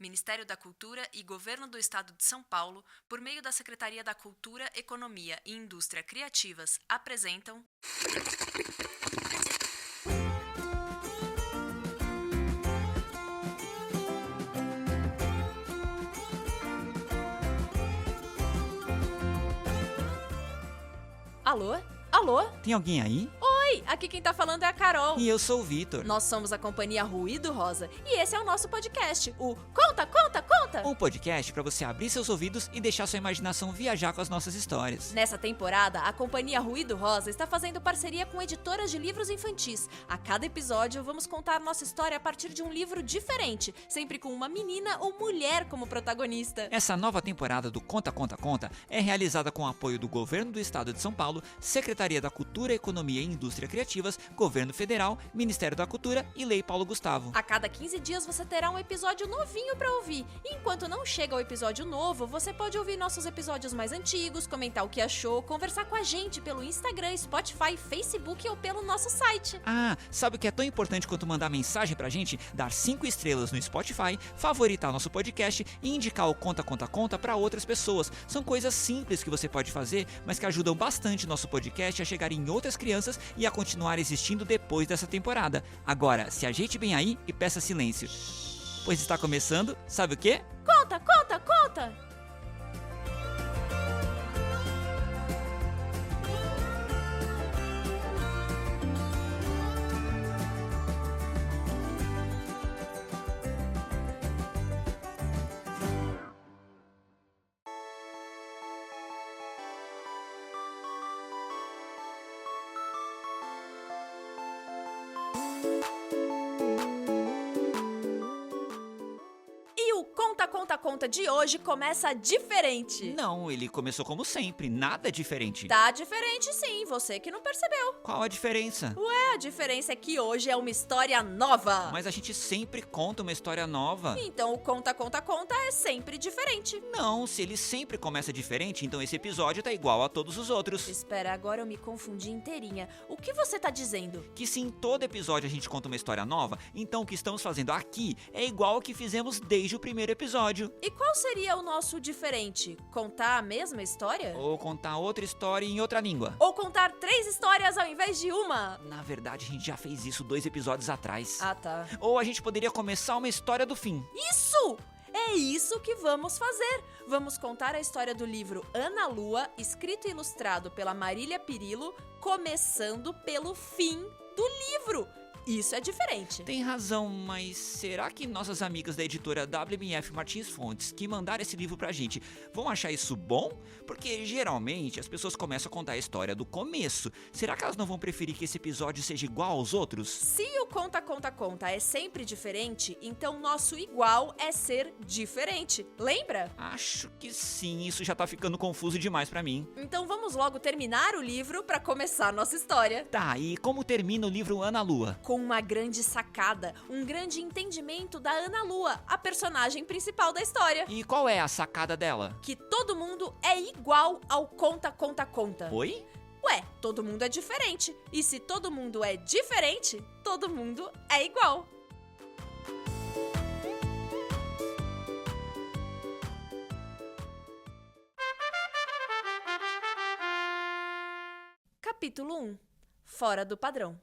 Ministério da Cultura e Governo do Estado de São Paulo, por meio da Secretaria da Cultura, Economia e Indústria Criativas, apresentam... Alô? Alô? Tem alguém aí? Oi, aqui quem tá falando é a Carol. E eu sou o Vitor. Nós somos a companhia Ruído Rosa e esse é o nosso podcast, o Conta, Conta, Conta! Um podcast pra você abrir seus ouvidos e deixar sua imaginação viajar com as nossas histórias. Nessa temporada, a companhia Ruído Rosa está fazendo parceria com editoras de livros infantis. A cada episódio, vamos contar nossa história a partir de um livro diferente, sempre com uma menina ou mulher como protagonista. Essa nova temporada do Conta, Conta, Conta é realizada com o apoio do Governo do Estado de São Paulo, Secretaria da Cultura, Economia e Indústria Criativas, Governo Federal, Ministério da Cultura e Lei Paulo Gustavo. A cada 15 dias você terá um episódio novinho pra ouvir. E enquanto não chega o episódio novo, você pode ouvir nossos episódios mais antigos, comentar o que achou, conversar com a gente pelo Instagram, Spotify, Facebook ou pelo nosso site. Ah, sabe o que é tão importante quanto mandar mensagem pra gente? Dar 5 estrelas no Spotify, favoritar nosso podcast e indicar o Conta, Conta, Conta pra outras pessoas. São coisas simples que você pode fazer, mas que ajudam bastante nosso podcast a chegar em outras crianças e a continuar existindo depois dessa temporada. Agora, se ajeite bem aí e peça silêncio, pois está começando, sabe o quê? Conta, conta, conta! Conta, conta de hoje começa diferente. Não, ele começou como sempre, nada diferente. Tá diferente sim, você que não percebeu. Qual a diferença? Ué, a diferença é que hoje é uma história nova. Mas a gente sempre conta uma história nova. Então o Conta, Conta, Conta é sempre diferente. Não, se ele sempre começa diferente, então esse episódio tá igual a todos os outros. Espera, agora eu me confundi inteirinha. O que você tá dizendo? Que se em todo episódio a gente conta uma história nova, então o que estamos fazendo aqui é igual ao que fizemos desde o primeiro episódio. E qual seria o nosso diferente? Contar a mesma história? Ou contar outra história em outra língua. Ou contar 3 histórias ao invés de uma? Na verdade, a gente já fez isso 2 episódios atrás. Ah, tá. Ou a gente poderia começar uma história do fim. Isso! É isso que vamos fazer! Vamos contar a história do livro Ana Lua, escrito e ilustrado pela Marília Pirillo, começando pelo fim do livro! Isso é diferente. Tem razão, mas será que nossas amigas da editora WMF Martins Fontes, que mandaram esse livro pra gente, vão achar isso bom? Porque geralmente as pessoas começam a contar a história do começo. Será que elas não vão preferir que esse episódio seja igual aos outros? Se o Conta, Conta, Conta é sempre diferente, então nosso igual é ser diferente. Lembra? Acho que sim, isso já tá ficando confuso demais pra mim. Então vamos logo terminar o livro pra começar nossa história. Tá, e como termina o livro Ana Lua? Com uma grande sacada, um grande entendimento da Ana Lua, a personagem principal da história. E qual é a sacada dela? Que todo mundo é igual ao Conta, Conta, Conta. Oi? Ué, todo mundo é diferente. E se todo mundo é diferente, todo mundo é igual. Capítulo 1. Fora do padrão.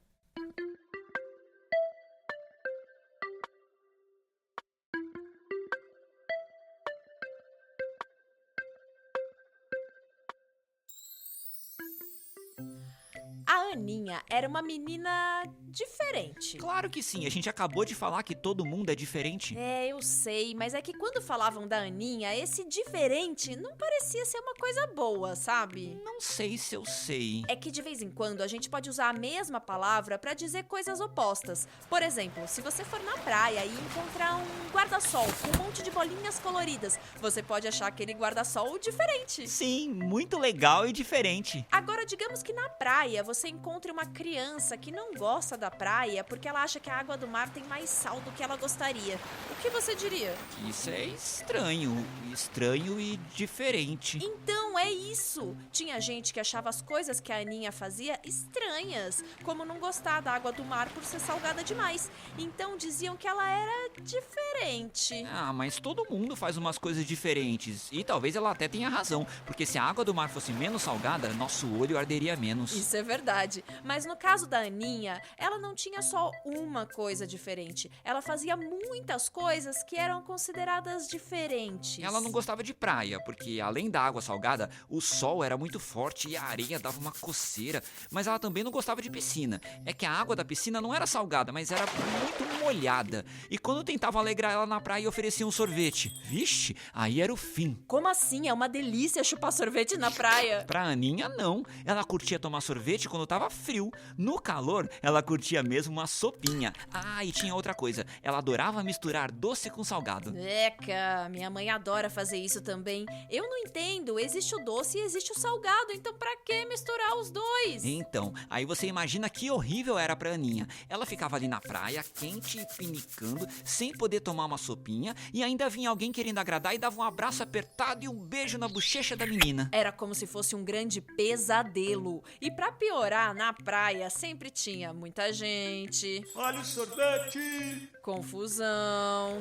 A Aninha era uma menina diferente. Claro que sim, a gente acabou de falar que todo mundo é diferente. É, eu sei, mas é que quando falavam da Aninha, esse diferente não parecia ser uma coisa boa, sabe? Não sei se eu sei. É que de vez em quando a gente pode usar a mesma palavra pra dizer coisas opostas. Por exemplo, se você for na praia e encontrar um guarda-sol com um monte de bolinhas coloridas, você pode achar aquele guarda-sol diferente. Sim, muito legal e diferente. Agora, digamos que na praia você encontre uma criança que não gosta da praia porque ela acha que a água do mar tem mais sal do que ela gostaria. O que você diria? Isso é estranho. Estranho e diferente. Então é isso. Tinha gente que achava as coisas que a Aninha fazia estranhas, como não gostar da água do mar por ser salgada demais. Então diziam que ela era diferente. Ah, mas todo mundo faz umas coisas diferentes. E talvez ela até tenha razão, porque se a água do mar fosse menos salgada, nosso olho arderia menos. Isso é verdade. Mas no caso da Aninha, ela não tinha só uma coisa diferente. Ela fazia muitas coisas que eram consideradas diferentes. Ela não gostava de praia, porque além da água salgada, o sol era muito forte e a areia dava uma coceira. Mas ela também não gostava de piscina. É que a água da piscina não era salgada, mas era muito molhada. E quando tentavam alegrar ela na praia, ofereciam um sorvete. Vixe, aí era o fim. Como assim? É uma delícia chupar sorvete na praia. Pra Aninha, não. Ela curtia tomar sorvete quando tava frio. No calor, ela curtia mesmo uma sopinha. Ah, e tinha outra coisa. Ela adorava misturar doce com salgado. Eca, minha mãe adora fazer isso também. Eu não entendo, existe o doce e existe o salgado, então pra que misturar os dois? Então, aí você imagina que horrível era pra Aninha. Ela ficava ali na praia, quente e pinicando, sem poder tomar uma sopinha, e ainda vinha alguém querendo agradar e dava um abraço apertado e um beijo na bochecha da menina. Era como se fosse um grande pesadelo. E pra piorar, na praia sempre tinha muita gente, Olha o sorvete! confusão,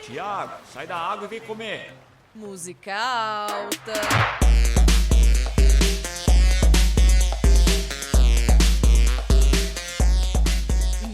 Tiago, sai da água e vem comer. música alta.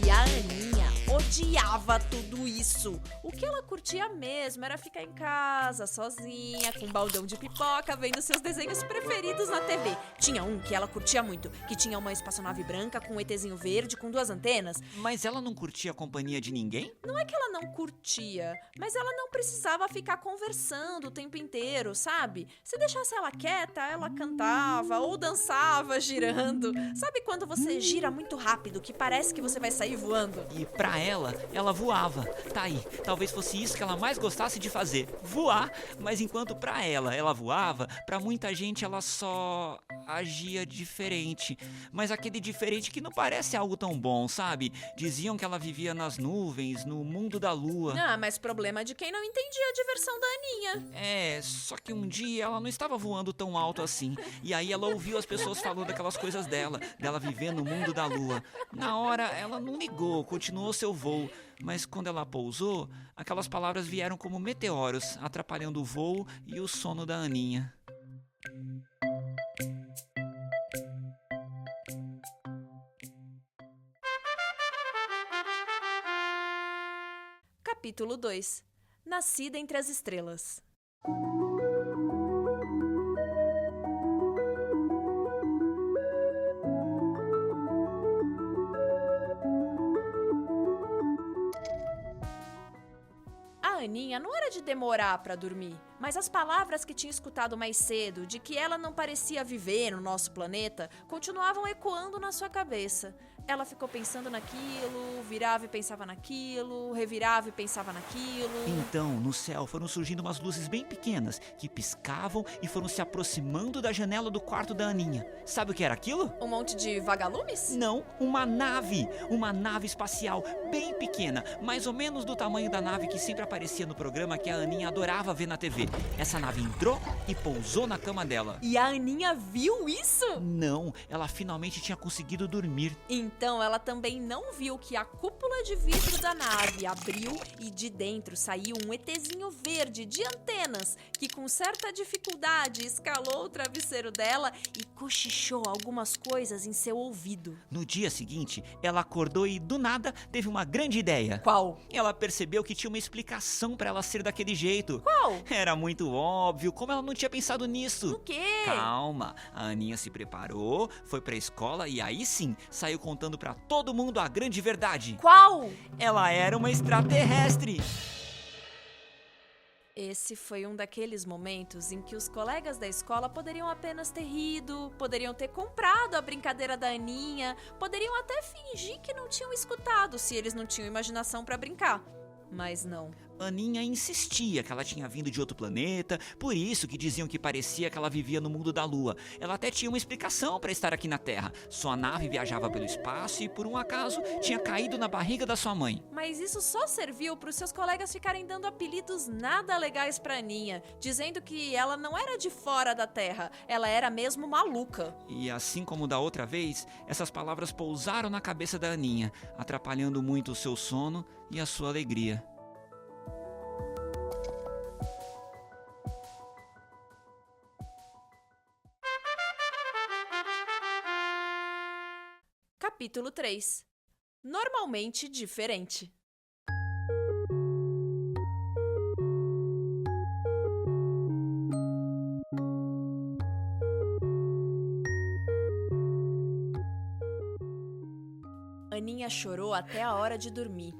E a Aninha odiava tudo isso. O que ela curtia mesmo era ficar em casa, sozinha, com um baldão de pipoca, vendo seus desenhos preferidos na TV. Tinha um que ela curtia muito, que tinha uma espaçonave branca com um ETzinho verde com 2 antenas. Mas ela não curtia a companhia de ninguém? Não é que ela não curtia, mas ela não precisava ficar conversando o tempo inteiro, sabe? Se deixasse ela quieta, ela cantava ou dançava girando. Sabe quando você gira muito rápido, que parece que você vai sair voando? E pra ela voava. Tá aí, talvez fosse isso que ela mais gostasse de fazer, voar. Mas enquanto pra ela voava, pra muita gente ela só agia diferente. Mas aquele diferente que não parece algo tão bom, sabe? Diziam que ela vivia nas nuvens, no mundo da lua. Ah, mas problema de quem não entendia a diversão da Aninha. É, só que um dia ela não estava voando tão alto assim. E aí ela ouviu as pessoas falando aquelas coisas dela viver no mundo da lua. Na hora ela não ligou, continuou seu voo. Mas quando ela pousou, aquelas palavras vieram como meteoros, atrapalhando o voo e o sono da Aninha. Capítulo 2. Nascida entre as estrelas. A Aninha não era de demorar para dormir, mas as palavras que tinha escutado mais cedo, de que ela não parecia viver no nosso planeta, continuavam ecoando na sua cabeça. Ela ficou pensando naquilo, virava e pensava naquilo, revirava e pensava naquilo. Então, no céu foram surgindo umas luzes bem pequenas, que piscavam e foram se aproximando da janela do quarto da Aninha. Sabe o que era aquilo? Um monte de vagalumes? Não, uma nave espacial bem pequena, mais ou menos do tamanho da nave que sempre aparecia no programa que a Aninha adorava ver na TV. Essa nave entrou e pousou na cama dela. E a Aninha viu isso? Não, ela finalmente tinha conseguido dormir. Então ela também não viu que a cúpula de vidro da nave abriu e de dentro saiu um ETzinho verde de antenas que com certa dificuldade escalou o travesseiro dela e cochichou algumas coisas em seu ouvido. No dia seguinte, ela acordou e do nada teve uma grande ideia. Qual? Ela percebeu que tinha uma explicação pra ela ser daquele jeito. Qual? Era muito óbvio, como ela não tinha pensado nisso. No quê? Calma, a Aninha se preparou, foi pra escola e aí sim, saiu contando pra todo mundo a grande verdade. Qual? Ela era uma extraterrestre. Esse foi um daqueles momentos em que os colegas da escola poderiam apenas ter rido, poderiam ter comprado a brincadeira da Aninha, poderiam até fingir que não tinham escutado se eles não tinham imaginação pra brincar. Mas não. Aninha insistia que ela tinha vindo de outro planeta, por isso que diziam que parecia que ela vivia no mundo da Lua. Ela até tinha uma explicação para estar aqui na Terra. Sua nave viajava pelo espaço e, por um acaso, tinha caído na barriga da sua mãe. Mas isso só serviu para os seus colegas ficarem dando apelidos nada legais pra Aninha, dizendo que ela não era de fora da Terra, ela era mesmo maluca. E assim como da outra vez, essas palavras pousaram na cabeça da Aninha, atrapalhando muito o seu sono e a sua alegria. Capítulo 3. Normalmente diferente. Aninha chorou até a hora de dormir.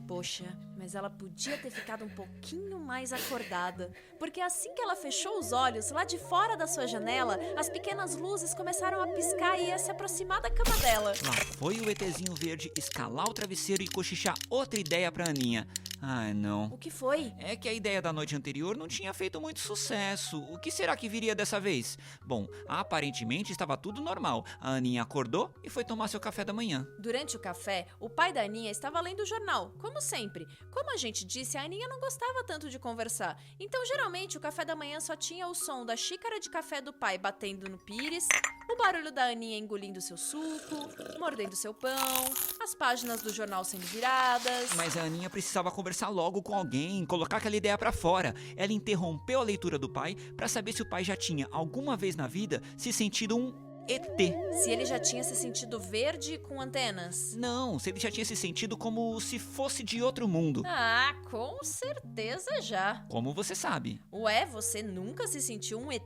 Poxa, mas ela podia ter ficado um pouquinho mais acordada, porque assim que ela fechou os olhos, lá de fora da sua janela, as pequenas luzes começaram a piscar e ia se aproximar da cama dela. Lá foi o ETzinho verde escalar o travesseiro e cochichar outra ideia pra Aninha. Ai, não. O que foi? É que a ideia da noite anterior não tinha feito muito sucesso. O que será que viria dessa vez? Bom, aparentemente estava tudo normal. A Aninha acordou e foi tomar seu café da manhã. Durante o café, o pai da Aninha estava lendo o jornal, como sempre. Como a gente disse, a Aninha não gostava tanto de conversar. Então, geralmente, o café da manhã só tinha o som da xícara de café do pai batendo no pires, o barulho da Aninha engolindo seu suco, mordendo seu pão, as páginas do jornal sendo viradas. Mas a Aninha precisava conversar logo com alguém, colocar aquela ideia pra fora. Ela interrompeu a leitura do pai pra saber se o pai já tinha, alguma vez na vida, se sentido um ET. Se ele já tinha se sentido verde com antenas. Não, se ele já tinha se sentido como se fosse de outro mundo. Ah, com certeza já. Como você sabe. Ué, você nunca se sentiu um ET?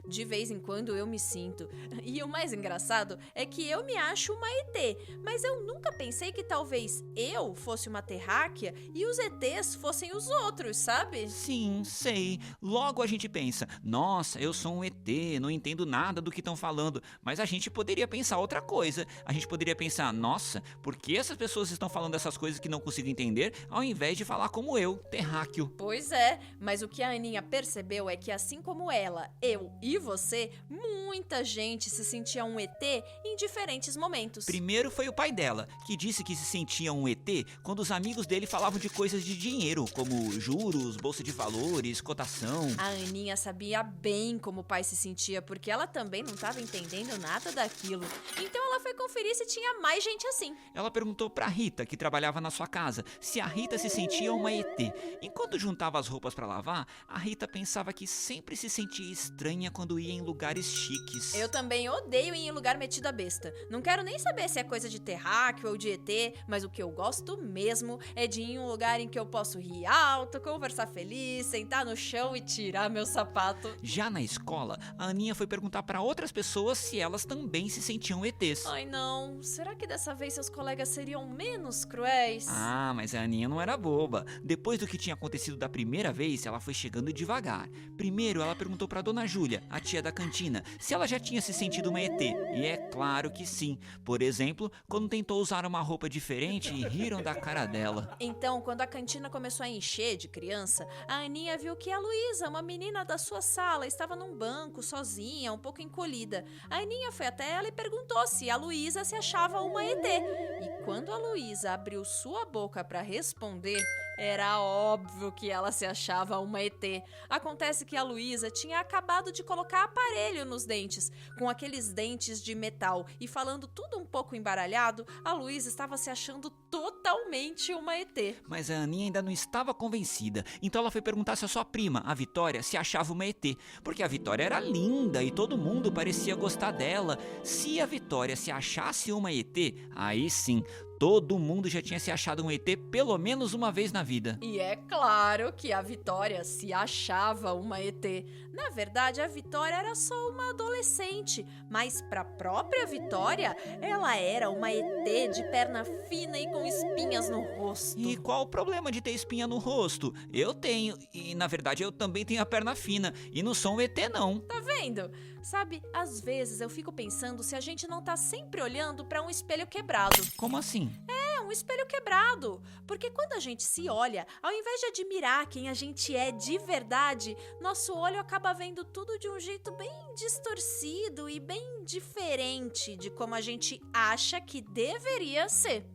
De vez em quando eu me sinto. E o mais engraçado é que eu me acho uma ET, mas eu nunca pensei que talvez eu fosse uma terráquea e os ETs fossem os outros, sabe? Sim, sei. Logo a gente pensa, nossa, eu sou um ET, não entendo nada do que estão falando. Mas a gente poderia pensar outra coisa. A gente poderia pensar, nossa, por que essas pessoas estão falando essas coisas que não consigo entender, ao invés de falar como eu, terráqueo? Pois é, mas o que a Aninha percebeu é que assim como ela, eu e você, muita gente se sentia um ET em diferentes momentos. Primeiro foi o pai dela, que disse que se sentia um ET quando os amigos dele falavam de coisas de dinheiro, como juros, bolsa de valores, cotação. A Aninha sabia bem como o pai se sentia, porque ela também não estava entendendo nada daquilo. Então ela foi conferir se tinha mais gente assim. Ela perguntou pra Rita, que trabalhava na sua casa, se a Rita se sentia uma ET. Enquanto juntava as roupas pra lavar, a Rita pensava que sempre se sentia estranha quando ia em lugares chiques. Eu também odeio ir em lugar metido a besta. Não quero nem saber se é coisa de terráqueo ou de ET, mas o que eu gosto mesmo é de ir em um lugar em que eu posso rir alto, conversar feliz, sentar no chão e tirar meu sapato. Já na escola, a Aninha foi perguntar pra outras pessoas se elas também se sentiam ETs. Ai não, será que dessa vez seus colegas seriam menos cruéis? Ah, mas a Aninha não era boba. Depois do que tinha acontecido da primeira vez, ela foi chegando devagar. Primeiro, ela perguntou pra Dona Júlia, a tia da cantina, se ela já tinha se sentido uma ET. E é claro que sim. Por exemplo, quando tentou usar uma roupa diferente e riram da cara dela. Então, quando a cantina começou a encher de criança, a Aninha viu que a Luísa, uma menina da sua sala, estava num banco, sozinha, um pouco encolhida. A Aninha foi até ela e perguntou se a Luísa se achava uma ET. E quando a Luísa abriu sua boca para responder, era óbvio que ela se achava uma ET. Acontece que a Luísa tinha acabado de colocar aparelho nos dentes, com aqueles dentes de metal, e falando tudo um pouco embaralhado, a Luísa estava se achando totalmente uma ET. Mas a Aninha ainda não estava convencida, então ela foi perguntar se a sua prima, a Vitória, se achava uma ET, porque a Vitória era linda e todo mundo parecia gostar dela. Se a Vitória se achasse uma ET, aí sim, todo mundo já tinha se achado um ET pelo menos uma vez na vida. E é claro que a Vitória se achava uma ET. Na verdade, a Vitória era só uma adolescente, mas para a própria Vitória, ela era uma ET de perna fina e com espinhas no rosto. E qual o problema de ter espinha no rosto? Eu tenho, e na verdade eu também tenho a perna fina, e não sou um ET não. Tá vendo? Sabe, às vezes eu fico pensando se a gente não tá sempre olhando para um espelho quebrado. Como assim? É um um espelho quebrado. Porque quando a gente se olha, ao invés de admirar quem a gente é de verdade, nosso olho acaba vendo tudo de um jeito bem distorcido e bem diferente de como a gente acha que deveria ser.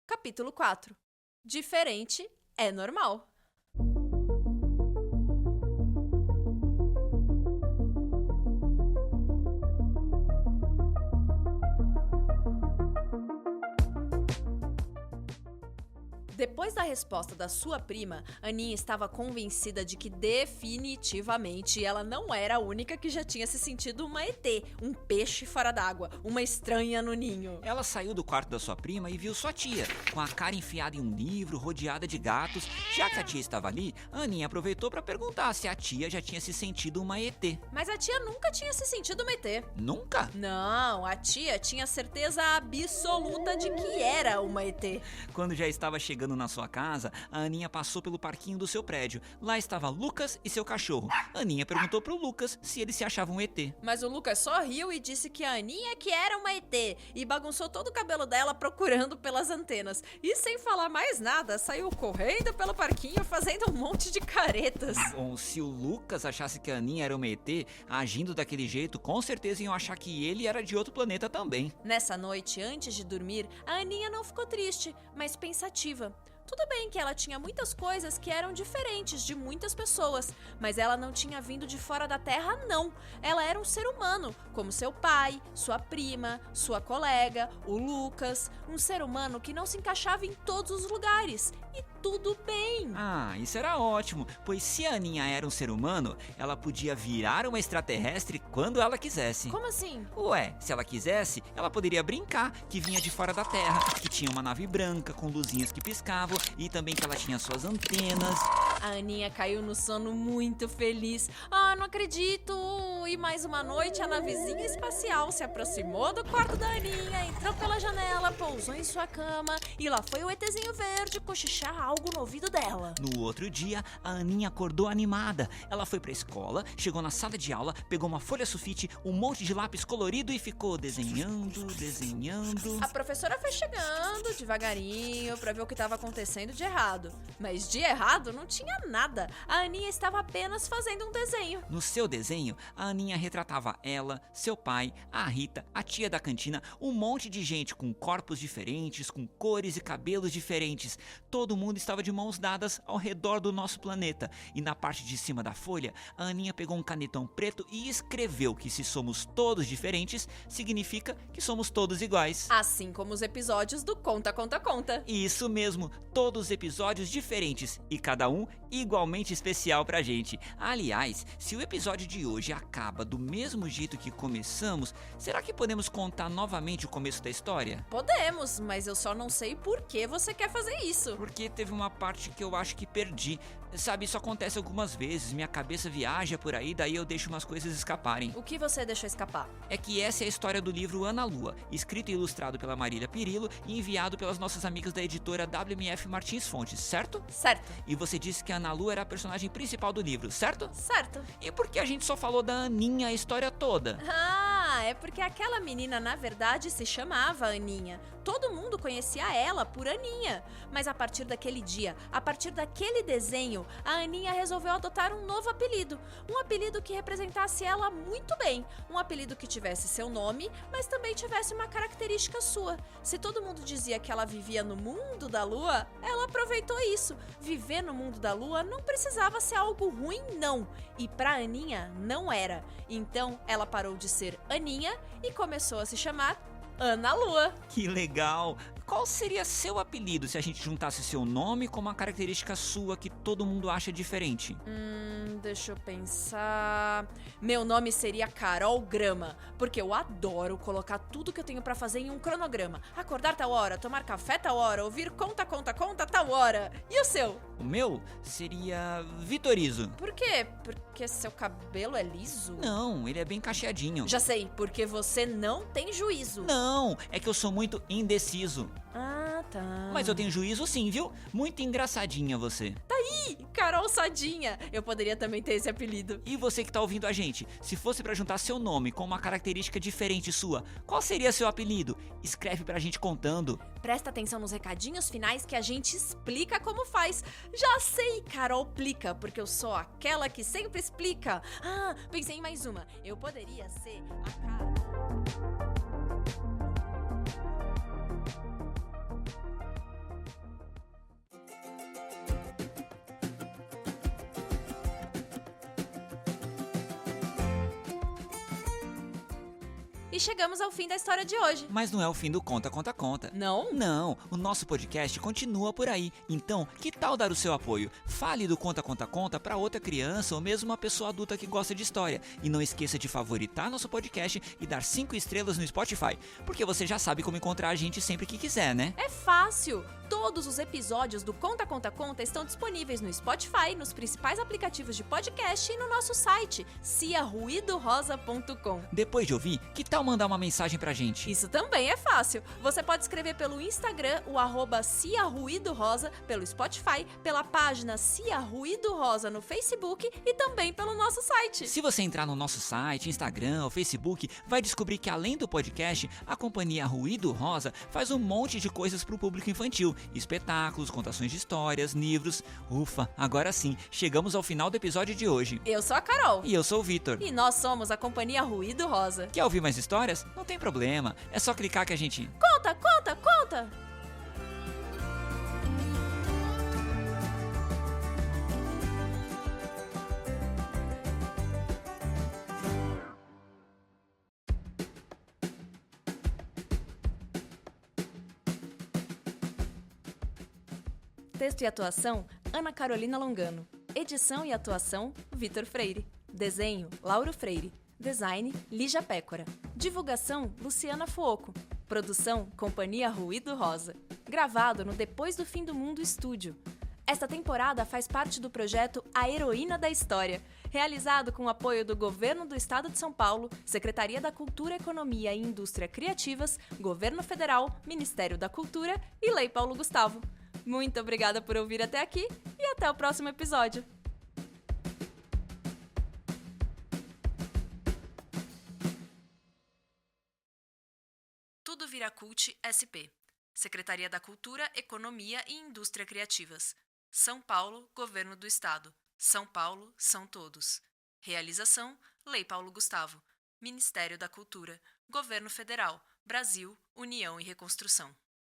Capítulo 4. Diferente é normal. Depois da resposta da sua prima, Aninha estava convencida de que definitivamente ela não era a única que já tinha se sentido uma ET, um peixe fora d'água, uma estranha no ninho. Ela saiu do quarto da sua prima e viu sua tia, com a cara enfiada em um livro, rodeada de gatos. Já que a tia estava ali, a Aninha aproveitou para perguntar se a tia já tinha se sentido uma ET. Mas a tia nunca tinha se sentido uma ET. Nunca? Não, a tia tinha certeza absoluta de que era uma ET. Quando já estava chegando na sua casa, a Aninha passou pelo parquinho do seu prédio. Lá estava Lucas e seu cachorro. A Aninha perguntou pro Lucas se ele se achava um ET. Mas o Lucas só riu e disse que a Aninha que era uma ET e bagunçou todo o cabelo dela procurando pelas antenas. E sem falar mais nada, saiu correndo pelo parquinho fazendo um monte de caretas. Bom, se o Lucas achasse que a Aninha era uma ET, agindo daquele jeito, com certeza iam achar que ele era de outro planeta também. Nessa noite, antes de dormir, a Aninha não ficou triste, mas pensativa. Tudo bem que ela tinha muitas coisas que eram diferentes de muitas pessoas, mas ela não tinha vindo de fora da Terra, não. Ela era um ser humano, como seu pai, sua prima, sua colega, o Lucas. Um ser humano que não se encaixava em todos os lugares. E tudo bem. Ah, isso era ótimo, pois se a Aninha era um ser humano, ela podia virar uma extraterrestre quando ela quisesse. Como assim? Ué, se ela quisesse, ela poderia brincar que vinha de fora da Terra, que tinha uma nave branca com luzinhas que piscavam e também que ela tinha suas antenas. A Aninha caiu no sono muito feliz. Ah, não acredito! E mais uma noite, a navezinha espacial se aproximou do quarto da Aninha, entrou pela janela, pousou em sua cama e lá foi o ETzinho verde cochichar algo no ouvido dela. No outro dia, a Aninha acordou animada. Ela foi pra escola, chegou na sala de aula, pegou uma folha sulfite, um monte de lápis colorido e ficou desenhando. A professora foi chegando devagarinho pra ver o que estava acontecendo de errado. Mas de errado não tinha nada. A Aninha estava apenas fazendo um desenho. No seu desenho, a Aninha retratava ela, seu pai, a Rita, a tia da cantina, um monte de gente com corpos diferentes, com cores e cabelos diferentes. Todo mundo estava de mãos dadas ao redor do nosso planeta. E na parte de cima da folha, a Aninha pegou um canetão preto e escreveu que se somos todos diferentes, significa que somos todos iguais. Assim como os episódios do Conta, Conta, Conta. Isso mesmo, todos os episódios diferentes e cada um igualmente especial pra gente. Aliás, se o episódio de hoje acaba do mesmo jeito que começamos, será que podemos contar novamente o começo da história? Podemos, mas eu só não sei por que você quer fazer isso. Porque teve uma parte que eu acho que perdi. Sabe, isso acontece algumas vezes, minha cabeça viaja por aí, daí eu deixo umas coisas escaparem. O que você deixou escapar? É que essa é a história do livro Ana Lua, escrito e ilustrado pela Marília Pirillo e enviado pelas nossas amigas da editora WMF Martins Fontes, certo? Certo. E você disse que a Ana Lua era a personagem principal do livro, certo? Certo. E por que a gente só falou da Aninha a história toda? Ah, é porque aquela menina na verdade se chamava Aninha. Todo mundo conhecia ela por Aninha. Mas a partir daquele dia, a partir daquele desenho, a Aninha resolveu adotar um novo apelido. Um apelido que representasse ela muito bem. Um apelido que tivesse seu nome, mas também tivesse uma característica sua. Se todo mundo dizia que ela vivia no mundo da lua, ela aproveitou isso. Viver no mundo da lua não precisava ser algo ruim, não. E pra Aninha, não era. Então, ela parou de ser Aninha e começou a se chamar Ana Lua. Que legal! Qual seria seu apelido se a gente juntasse seu nome com uma característica sua que todo mundo acha diferente? Deixa eu pensar. Meu nome seria Carol Grama, porque eu adoro colocar tudo que eu tenho pra fazer em um cronograma. Acordar tal hora, tomar café tal hora, ouvir conta, conta, conta tal hora. E o seu? O meu seria Vitorizo. Por quê? Porque seu cabelo é liso? Não, ele é bem cacheadinho. Já sei, porque você não tem juízo. Não, é que eu sou muito indeciso. Ah, Tá. Mas eu tenho juízo sim, viu? Muito engraçadinha você. Ih, Carol Sadinha. Eu poderia também ter esse apelido. E você que tá ouvindo a gente, se fosse pra juntar seu nome com uma característica diferente sua, qual seria seu apelido? Escreve pra gente contando. Presta atenção nos recadinhos finais que a gente explica como faz. Já sei, Carol Plica, porque eu sou aquela que sempre explica. Ah, pensei em mais uma. Eu poderia ser a Carol. E chegamos ao fim da história de hoje. Mas não é o fim do Conta, Conta, Conta. Não? Não, o nosso podcast continua por aí. Então, que tal dar o seu apoio? Fale do Conta, Conta, Conta para outra criança ou mesmo uma pessoa adulta que gosta de história. E não esqueça de favoritar nosso podcast e dar 5 estrelas no Spotify, porque você já sabe como encontrar a gente sempre que quiser, né? É fácil! Todos os episódios do Conta Conta Conta estão disponíveis no Spotify, nos principais aplicativos de podcast e no nosso site, ciaruidorosa.com. Depois de ouvir, que tal mandar uma mensagem pra gente? Isso também é fácil. Você pode escrever pelo Instagram, o @ciaruidorosa, pelo Spotify, pela página Cia Ruído Rosa no Facebook e também pelo nosso site. Se você entrar no nosso site, Instagram ou Facebook, vai descobrir que além do podcast, a companhia Ruído Rosa faz um monte de coisas pro público infantil. Espetáculos, contações de histórias, livros. Ufa, agora sim, chegamos ao final do episódio de hoje. Eu sou a Carol. E eu sou o Vitor. E nós somos a companhia Ruído Rosa. Quer ouvir mais histórias? Não tem problema, é só clicar que a gente... Conta, conta, conta! Texto e atuação, Ana Carolina Longano. Edição e atuação, Vitor Freire. Desenho, Lauro Freire. Design, Lígia Pécora. Divulgação, Luciana Fuoco. Produção, Companhia Ruído Rosa. Gravado no Depois do Fim do Mundo Estúdio. Esta temporada faz parte do projeto A Heroína da História, realizado com o apoio do Governo do Estado de São Paulo, Secretaria da Cultura, Economia e Indústria Criativas, Governo Federal, Ministério da Cultura e Lei Paulo Gustavo. Muito obrigada por ouvir até aqui e até o próximo episódio. Tudo Vira Cult SP. Secretaria da Cultura, Economia e Indústria Criativas. São Paulo, Governo do Estado. São Paulo, são todos. Realização, Lei Paulo Gustavo. Ministério da Cultura. Governo Federal. Brasil, União e Reconstrução.